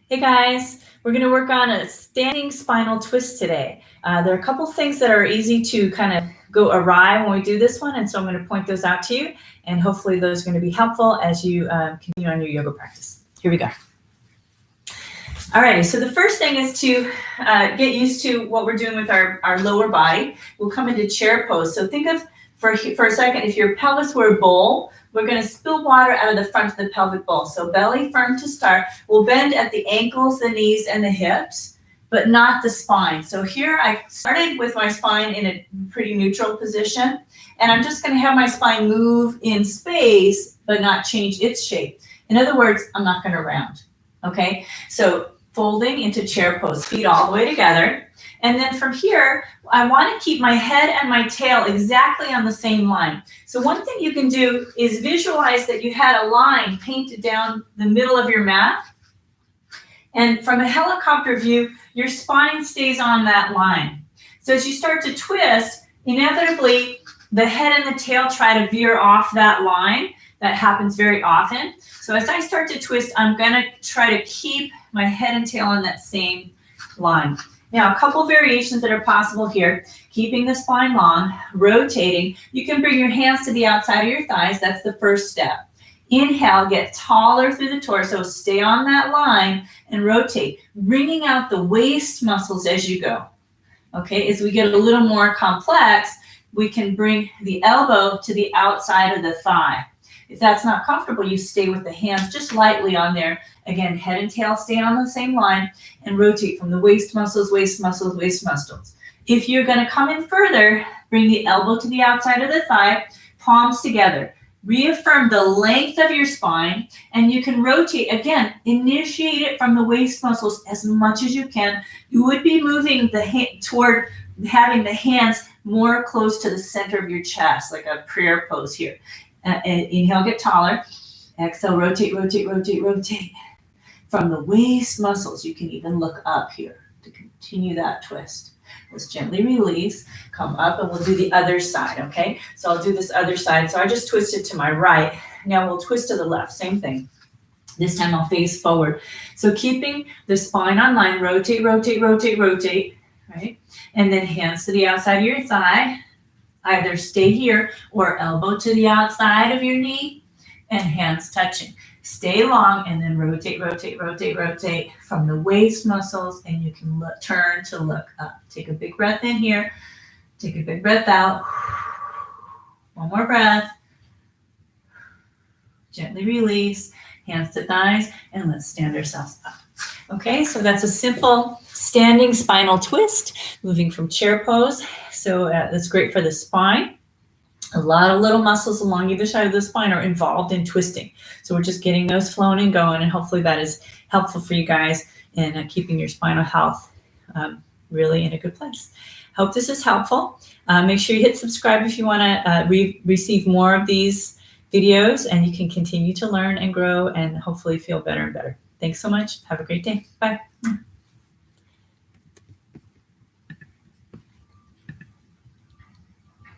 Hey guys, we're going to work on a standing spinal twist today. There are a couple things that are easy to kind of go awry when we do this one, and so I'm going to point those out to you, and hopefully those are going to be helpful as you continue on your yoga practice. Here we go. Alrighty, so the first thing is to get used to what we're doing with our lower body. We'll come into chair pose. So think of, for a second, if your pelvis were a bowl, we're going to spill water out of the front of the pelvic bowl. So belly firm to start. We'll bend at the ankles, the knees, and the hips, but not the spine. So here I started with my spine in a pretty neutral position, and I'm just going to have my spine move in space, but not change its shape. In other words, I'm not going to round. Okay, so folding into chair pose, feet all the way together. And then from here, I want to keep my head and my tail exactly on the same line. So one thing you can do is visualize that you had a line painted down the middle of your mat. And from a helicopter view, your spine stays on that line. So as you start to twist, inevitably, the head and the tail try to veer off that line. That happens very often. So as I start to twist, I'm going to try to keep my head and tail on that same line. Now, a couple variations that are possible here. Keeping the spine long, rotating. You can bring your hands to the outside of your thighs. That's the first step. Inhale, get taller through the torso. Stay on that line and rotate, bringing out the waist muscles as you go. Okay, as we get a little more complex, we can bring the elbow to the outside of the thigh. If that's not comfortable, you stay with the hands just lightly on there. Again, head and tail stay on the same line and rotate from the waist muscles, waist muscles, waist muscles. If you're going to come in further, bring the elbow to the outside of the thigh, palms together. Reaffirm the length of your spine, and you can rotate. Again, initiate it from the waist muscles as much as you can. You would be moving the hand toward having the hands more close to the center of your chest, like a prayer pose here. Inhale, get taller. Exhale, rotate, rotate, rotate, rotate. From the waist muscles, you can even look up here to continue that twist. Let's gently release, come up, and we'll do the other side, okay? So I'll do this other side. So I just twisted to my right. Now we'll twist to the left, same thing. This time I'll face forward. So keeping the spine on line, rotate, rotate, rotate, rotate, right? And then hands to the outside of your thigh. Either stay here or elbow to the outside of your knee and hands touching. Stay long and then rotate, rotate, rotate, rotate from the waist muscles, and you can turn to look up. Take a big breath in here. Take a big breath out. One more breath. Gently release. Hands to thighs, and let's stand ourselves up. Okay, so that's a simple standing spinal twist, moving from chair pose. So that's great for the spine. A lot of little muscles along either side of the spine are involved in twisting. So we're just getting those flowing and going, and hopefully that is helpful for you guys in keeping your spinal health really in a good place. Hope this is helpful. Make sure you hit subscribe if you want to receive more of these videos, and you can continue to learn and grow and hopefully feel better and better. Thanks so much. Have a great day. Bye.